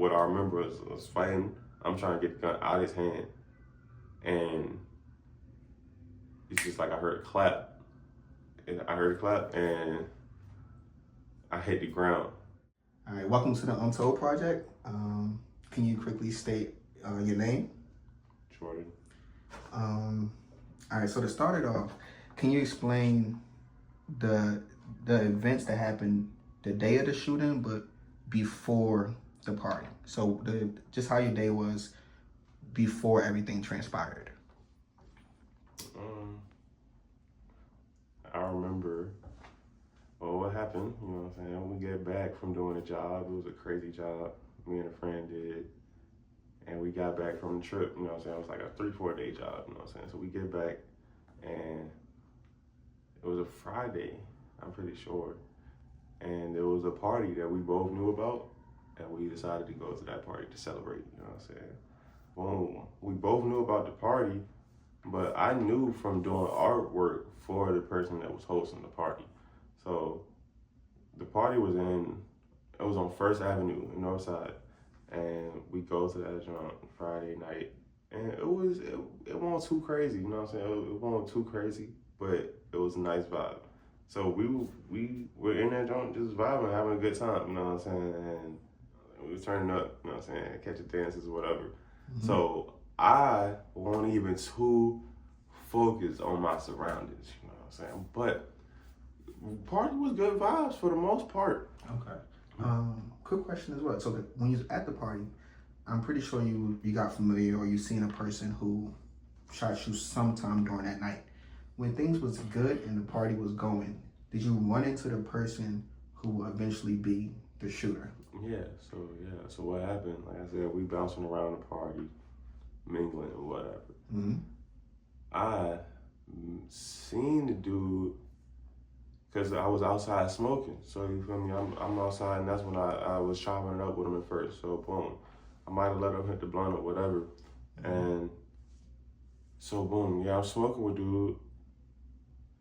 what I remember was fighting. I'm trying to get the gun out of his hand, and it's just like I heard a clap, and I hit the ground. All right, welcome to the Untold project. Can you quickly state your name? Jordan. All right, so to start it off, can you explain the events that happened the day of the shooting, but before the party? So just how your day was before everything transpired. I remember, what happened, you know what I'm saying? We get back from doing a job. It was a crazy job me and a friend did. And we got back from the trip, you know what I'm saying? It was like a 3-4 day job, you know what I'm saying? So we get back, and it was a Friday, I'm pretty sure. And there was a party that we both knew about, and we decided to go to that party to celebrate, you know what I'm saying? Boom. We both knew about the party, but I knew from doing artwork for the person that was hosting the party. So the party was on First Avenue in Northside, and we go to that joint Friday night, and it wasn't too crazy, you know what I'm saying? It wasn't too crazy, but it was a nice vibe. So we were in that joint just vibing, having a good time, you know what I'm saying? And we was turning up, you know what I'm saying, catching dances or whatever. Mm-hmm. So I wasn't even too focused on my surroundings, you know what I'm saying? But party was good vibes for the most part. Okay. Quick question as well. So when you was at the party, I'm pretty sure you got familiar or you seen a person who shot you sometime during that night. When things was good and the party was going, did you run into the person who will eventually be the shooter? So what happened, like I said, we bouncing around the party, mingling or whatever. Mm-hmm. I seen the dude, because I was outside smoking. So you feel me? I'm outside, and that's when I was chopping it up with him at first. So boom, I might have let him hit the blunt or whatever. Mm-hmm. And so boom, I'm smoking with dude,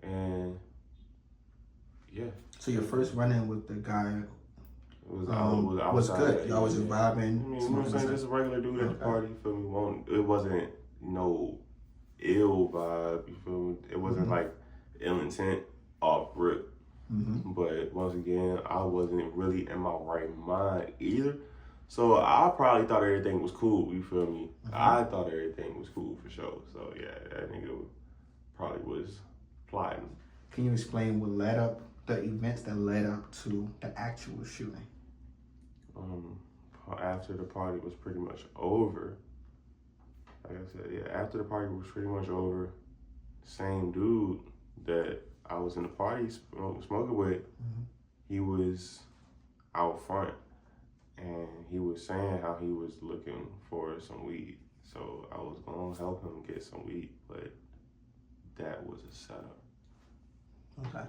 and yeah. So your first run-in with the guy was good. Y'all was just vibing. I mean, you know what I'm saying? Just a regular dude at the party. You feel me? It wasn't no ill vibe. You feel me? It wasn't mm-hmm. like ill intent off rip. Mm-hmm. But once again, I wasn't really in my right mind either. So I probably thought everything was cool. You feel me? Mm-hmm. I thought everything was cool for sure. So yeah, that nigga probably was plotting. Can you explain what led up, the events that led up to the actual shooting? After the party was pretty much over, like I said, after the party was pretty much over, same dude that I was in the party smoking with, mm-hmm. he was out front, and he was saying how he was looking for some weed. So I was gonna help him get some weed, but that was a setup. Okay.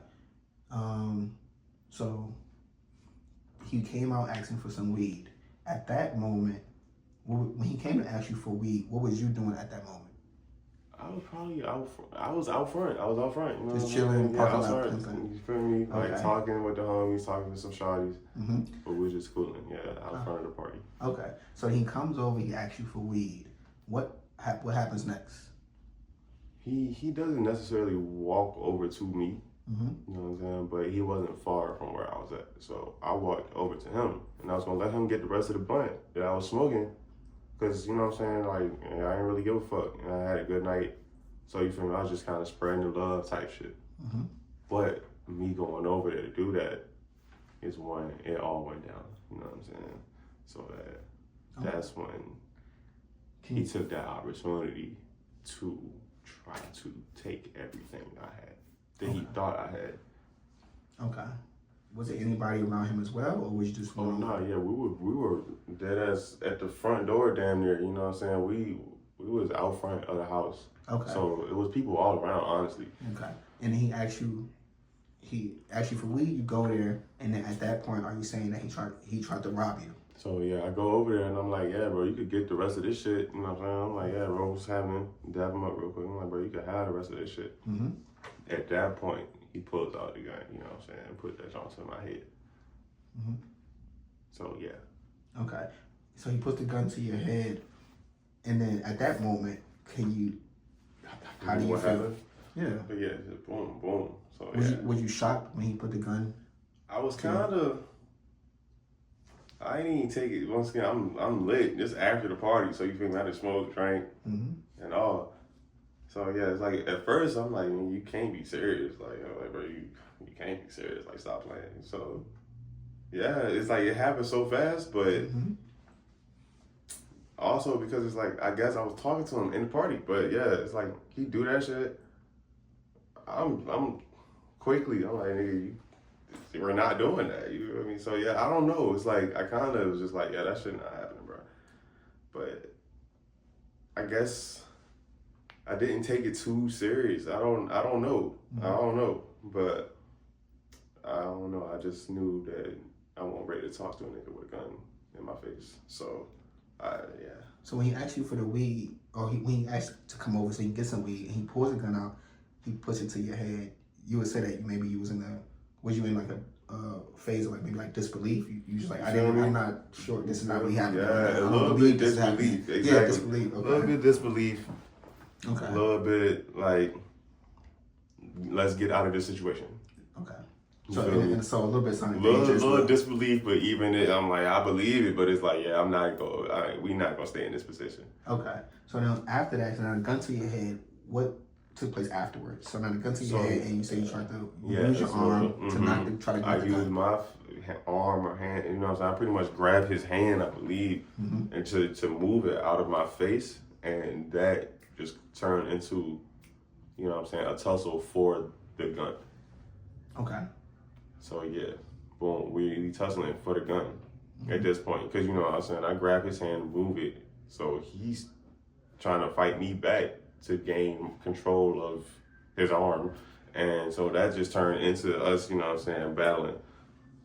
So he came out asking for some weed. At that moment, when he came to ask you for weed, what was you doing at that moment? I was probably I was out front. You know, just chilling, parking lot. You feel me? Okay. Like talking with the homies, talking to some shawties. Mm-hmm. But we were just cooling, out front of the party. Okay. So he comes over, he asks you for weed. What happens next? He doesn't necessarily walk over to me. Mm-hmm. You know what I'm saying? But he wasn't far from where I was at. So I walked over to him, and I was gonna let him get the rest of the blunt that I was smoking. Cause you know what I'm saying? Like, I didn't really give a fuck. And I had a good night. So you feel me? I was just kind of spreading the love type shit. Mm-hmm. But me going over there to do that is when it all went down. You know what I'm saying? So that's when he took that opportunity to try to take everything I had that he thought I had. Okay. Was there anybody around him as well, or was you just? We were dead ass at the front door, damn near. You know what I'm saying? We was out front of the house. Okay. So it was people all around, honestly. Okay. And he asked you for weed. You go there, and then at that point, are you saying that he tried to rob you? So yeah, I go over there and I'm like, yeah, bro, you could get the rest of this shit. You know what I'm saying? I'm like, yeah, bro, what's happening? Dab him up real quick. I'm like, bro, you could have the rest of this shit. Mm-hmm. At that point, he pulls out the gun, you know what I'm saying, and put that onto my head. Mm-hmm. So, yeah. Okay. So he puts the gun to your head, and then at that moment, how do you what feel? happened? Yeah. But yeah, just boom, boom. So Was you shocked when he put the gun? I was kind of. I didn't even take it. Once again, I'm lit just after the party, so you feel me? I just smoked, drank, and all. So yeah, it's like at first I'm like, man, you can't be serious, like, bro, you can't be serious, like, stop playing. So yeah, it's like it happened so fast, but also because it's like I guess I was talking to him in the party, but yeah, it's like he do that shit. I'm quickly, I'm like, nigga, we're not doing that. You know what I mean? So yeah, I don't know. It's like I kind of was just like, yeah, that shit not happening, bro. But I guess I didn't take it too serious. I don't know. I don't know. But I don't know. I just knew that I wasn't ready to talk to a nigga with a gun in my face. So yeah. So when he asked you for the weed, or when he asked to come over so he can get some weed, and he pulls the gun out, he puts it to your head, you would say that maybe you was in like a phase of like maybe like disbelief? You just like, I'm not sure this is not really happening. Yeah, a little bit disbelief. Exactly. Yeah, disbelief. Okay. A little bit disbelief. Okay. A little bit like, let's get out of this situation. Okay. So a little bit sounding dangerous. A little disbelief, but even it, I'm like, I believe it, but it's like, yeah, we not gonna stay in this position. Okay. So now after that, so now the gun to your head, what took place afterwards? So now the gun to your head, and you say you tried to use your arm to not try to get I the used gun. my arm or hand, you know what I'm saying? I pretty much grabbed his hand, I believe, and to move it out of my face, and that just turned into, you know what I'm saying, a tussle for the gun. Okay. So yeah, boom, we tussling for the gun at this point, because you know what I'm saying, I grab his hand, move it, so he's trying to fight me back to gain control of his arm, and so that just turned into us, you know what I'm saying, battling,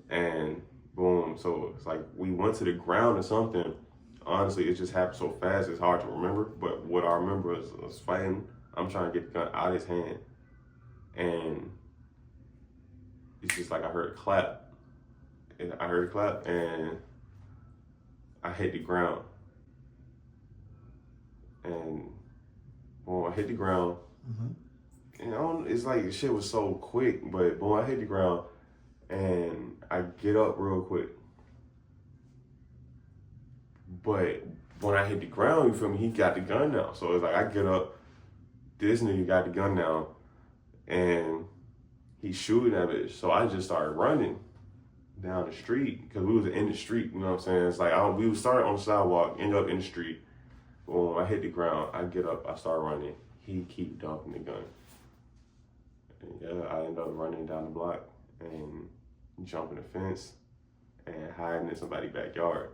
and boom, so it's like we went to the ground or something. Honestly, it just happened so fast, it's hard to remember, but what I remember is us fighting, I'm trying to get the gun out of his hand, and it's just like I heard a clap, and I hit the ground, and boom, I hit the ground, and it's like shit was so quick, but boom, I hit the ground, and I get up real quick, but when I hit the ground, you feel me, he got the gun now, so it's like I get up, this nigga got the gun now, and he's shooting at it, so I just started running down the street, because we was in the street, you know what I'm saying? It's like we started on the sidewalk, ended up in the street. Boom, I hit the ground, I get up, I start running. He keep dumping the gun. And yeah, I end up running down the block and jumping the fence and hiding in somebody's backyard.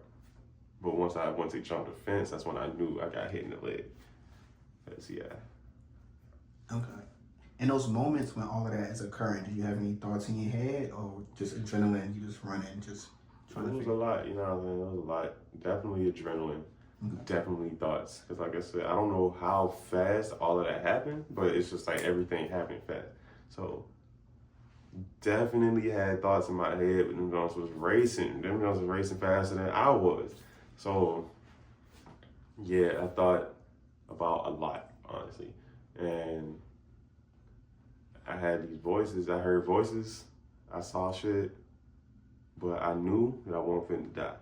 But once I went to jump the fence, that's when I knew I got hit in the leg. That's, yeah. Okay. In those moments when all of that is occurring, did you have any thoughts in your head, or just adrenaline, you just running, just trying to? It was a lot, you know what I mean? It was a lot. Definitely adrenaline. Definitely thoughts. Because like I said, I don't know how fast all of that happened, but it's just like everything happened fast. So definitely had thoughts in my head, but them guns was racing. Them guns was racing faster than I was. So yeah, I thought about a lot, honestly. And I had these voices, I heard voices, I saw shit, but I knew that I wasn't finna die.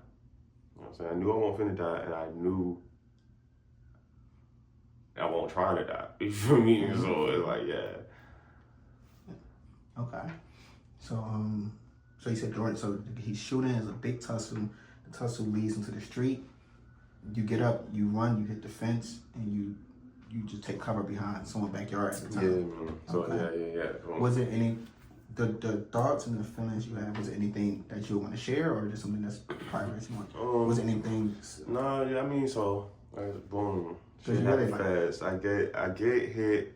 You know what I'm saying? I knew I wasn't finna die, and I knew I wasn't trying to die. You feel me? So it's like, yeah. Okay. So you said so he's shooting, there's a big tussle. The tussle leads into the street. You get up, you run, you hit the fence, and you just take cover behind someone's backyard at the time. Yeah, man. So okay. Yeah. Was it any the thoughts and the feelings you had? Was it anything that you want to share, or just something that's private? Was it anything? No, yeah. I mean, so boom, shit happened fast. I get hit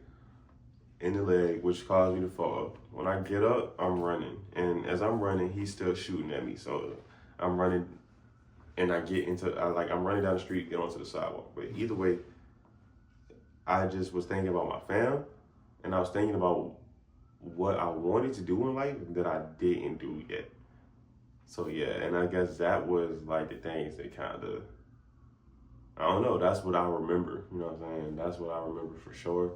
in the leg, which caused me to fall. When I get up, I'm running, and as I'm running, he's still shooting at me. So I'm running, and I'm running down the street, get onto the sidewalk. But either way, I just was thinking about my fam, and I was thinking about what I wanted to do in life that I didn't do yet. So yeah, and I guess that was like the things that kind of I don't know. That's what I remember. You know what I'm saying? That's what I remember for sure.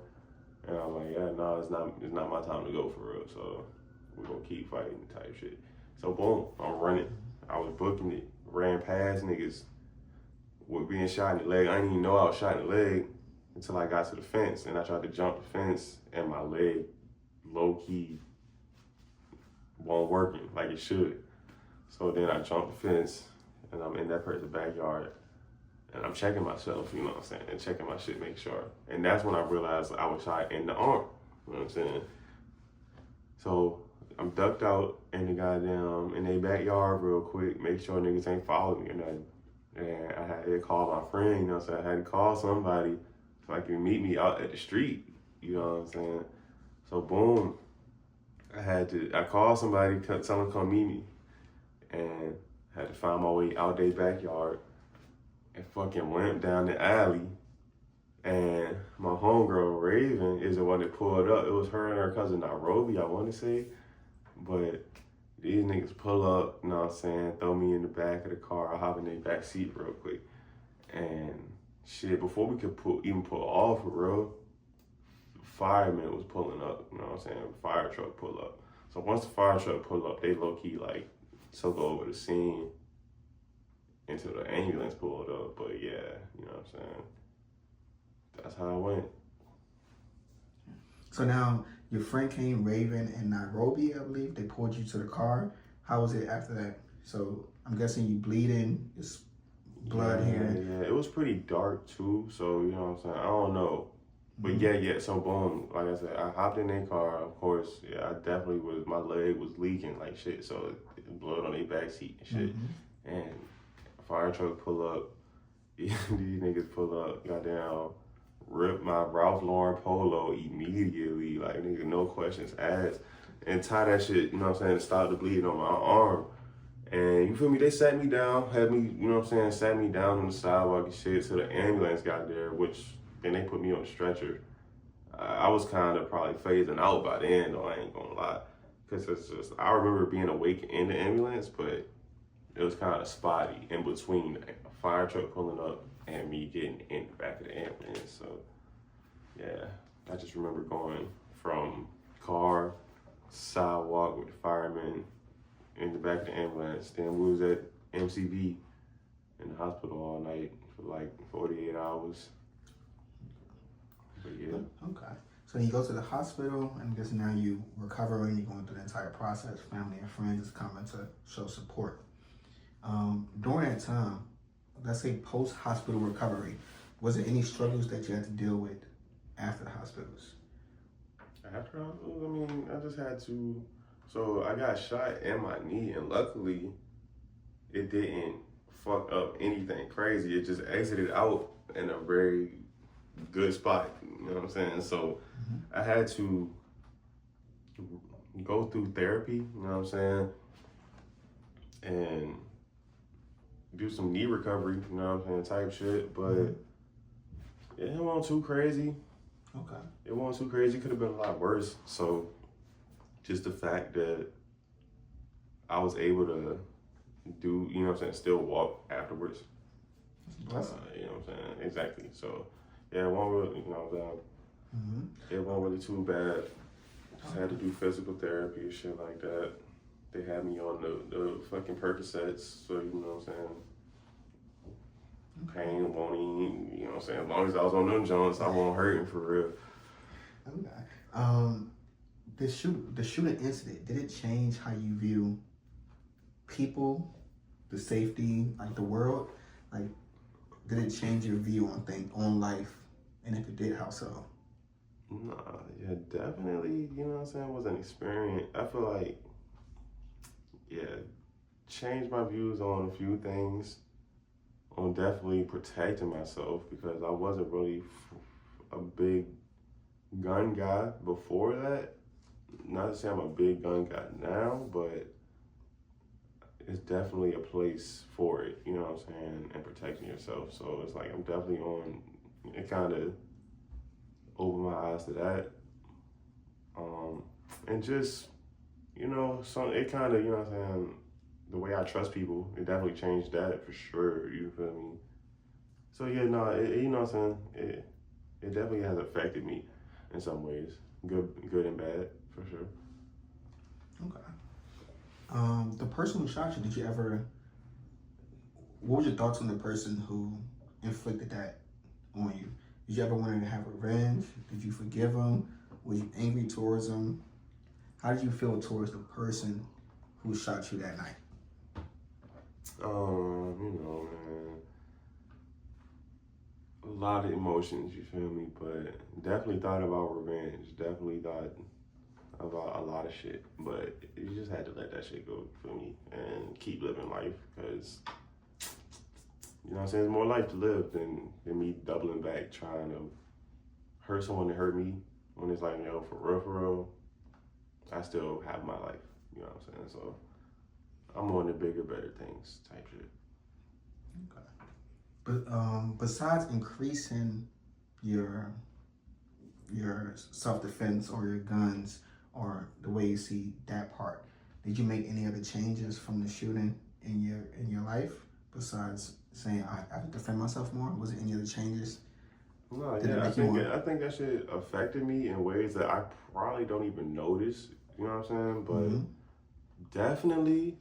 And I'm like, yeah, no, it's not my time to go for real. So we're gonna keep fighting type shit. So boom, I'm running. I was booking it, ran past niggas with being shot in the leg. I didn't even know I was shot in the leg until I got to the fence, and I tried to jump the fence, and my leg, low key, won't working like it should. So then I jumped the fence, and I'm in that person's backyard, and I'm checking myself, you know what I'm saying, and checking my shit, make sure. And that's when I realized I was shot in the arm, you know what I'm saying. So I'm ducked out in their backyard real quick, make sure niggas ain't following me or nothing. And I had to call my friend, you know what I'm saying? I had to call somebody so I could meet me out at the street, you know what I'm saying? So boom, I called somebody, tell them to come meet me. And had to find my way out their backyard and fucking went down the alley. And my homegirl, Raven, is the one that pulled up. It was her and her cousin, Robbery, I want to say. But these niggas pull up, you know what I'm saying, throw me in the back of the car. I hop in their back seat real quick. And shit, before we could even pull off for real, the fireman was pulling up, you know what I'm saying? The fire truck pull up. So once the fire truck pull up, they low-key like took over the scene until the ambulance pulled up. But yeah, you know what I'm saying? That's how it went. So now your friend came, Raven and Nairobi, I believe. They pulled you to the car. How was it after that? So I'm guessing you bleeding, it's blood here. Yeah, it was pretty dark too. So you know what I'm saying? I don't know. But yeah. So boom, like I said, I hopped in their car. Of course, yeah, I definitely was. My leg was leaking like shit. So blood on their back seat and shit. And fire truck pull up. These niggas pull up. Goddamn, rip my Ralph Lauren polo immediately. Like nigga, no questions asked. And tie that shit. You know what I'm saying? To stop the bleeding on my arm. And you feel me? They sat me down, had me, you know what I'm saying? Sat me down on the sidewalk and shit. So the ambulance got there, which. And they put me on a stretcher. I was kind of probably phasing out by then, though, I ain't gonna lie. Because it's just, I remember being awake in the ambulance, but it was kind of spotty in between a fire truck pulling up and me getting in the back of the ambulance. So, yeah, I just remember going from car, sidewalk with the firemen in the back of the ambulance. Then we was at MCV in the hospital all night for like 48 hours. Yeah. Okay. So you go to the hospital, and I guess now you recovering, you're going through the entire process, family and friends is coming to show support. During that time, let's say post-hospital recovery, was there any struggles that you had to deal with after the hospitals? After hospitals, I mean, I just had to, so I got shot in my knee, and luckily it didn't fuck up anything crazy. It just exited out in a very good spot, you know what I'm saying? So I had to go through therapy, you know what I'm saying? And do some knee recovery, you know what I'm saying, type shit. But it wasn't too crazy. Okay. It wasn't too crazy. It could have been a lot worse. So just the fact that I was able to do, you know what I'm saying, still walk afterwards. You know what I'm saying? Exactly. So yeah, it wasn't really, you know, it wasn't really too bad. Just had to do physical therapy and shit like that. They had me on the fucking Percocets, so you know what I'm saying? Pain won't even, you know what I'm saying? As long as I was on them joints, I wasn't hurting for real. Okay. The shooting incident, did it change how you view people, the safety, like the world? Like, did it change your view on life? And if it did, how so? Nah, yeah, definitely, you know what I'm saying, was an experience. I feel like, yeah, changed my views on a few things, on definitely protecting myself, because I wasn't really a big gun guy before that. Not to say I'm a big gun guy now, but it's definitely a place for it, you know what I'm saying, and protecting yourself. So it's like I'm definitely on, it kind of opened my eyes to that. And just, you know, it kind of, you know what I'm saying, the way I trust people, it definitely changed that for sure, you feel me? So yeah, no, you know what I'm saying? It definitely has affected me in some ways, good and bad, for sure. Okay. The person who shot you, did you ever? What was your thoughts on the person who inflicted that on you? Did you ever want to have revenge? Did you forgive him? Were you angry towards him? How did you feel towards the person who shot you that night? You know, man, a lot of emotions, you feel me? But definitely thought about revenge. Definitely thought about a lot of shit. But you just had to let that shit go for me and keep living life, because you know what I'm saying? There's more life to live than me doubling back trying to hurt someone that hurt me. When it's like, yo, for real, I still have my life. You know what I'm saying? So I'm on the bigger, better things type shit. Okay. But besides increasing your self defense or your guns or the way you see that part, did you make any other changes from the shooting in your life besides saying I have to defend myself more? Was there any other changes? No, Did it yeah, make you more? I think that shit affected me in ways that I probably don't even notice. You know what I'm saying? Mm-hmm. But definitely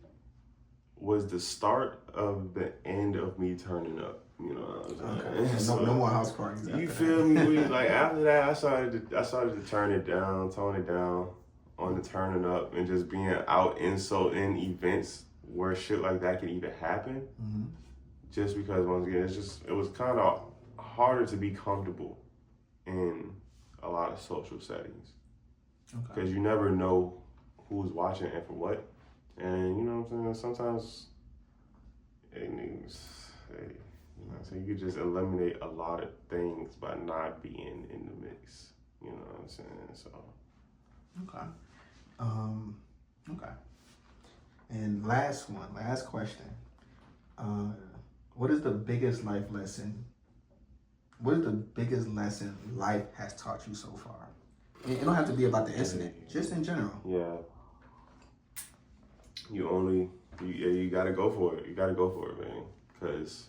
was the start of the end of me turning up. You know what I'm saying? Okay. So no more house parties after You that. feel me? Like after that, I started to turn it down, tone it down on the turning up, and just being out in events where shit like that can even happen. Mm-hmm. Just because once again, it was kind of harder to be comfortable in a lot of social settings, because you never know who's watching and for what. And you know what I'm saying? Sometimes you know what I'm saying? You could just eliminate a lot of things by not being in the mix. You know what I'm saying? So. Okay. Okay. And last question. What is the biggest life lesson? What is the biggest lesson life has taught you so far? It don't have to be about the incident, just in general. Yeah. You gotta go for it. You gotta go for it, man. Because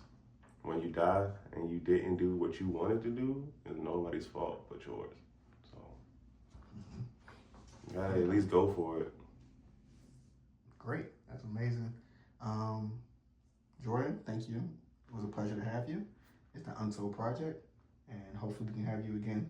when you die and you didn't do what you wanted to do, it's nobody's fault but yours. So you gotta at least go for it. Great. That's amazing. Jordan, thank you. It was a pleasure to have you. It's the Untold Project, and hopefully we can have you again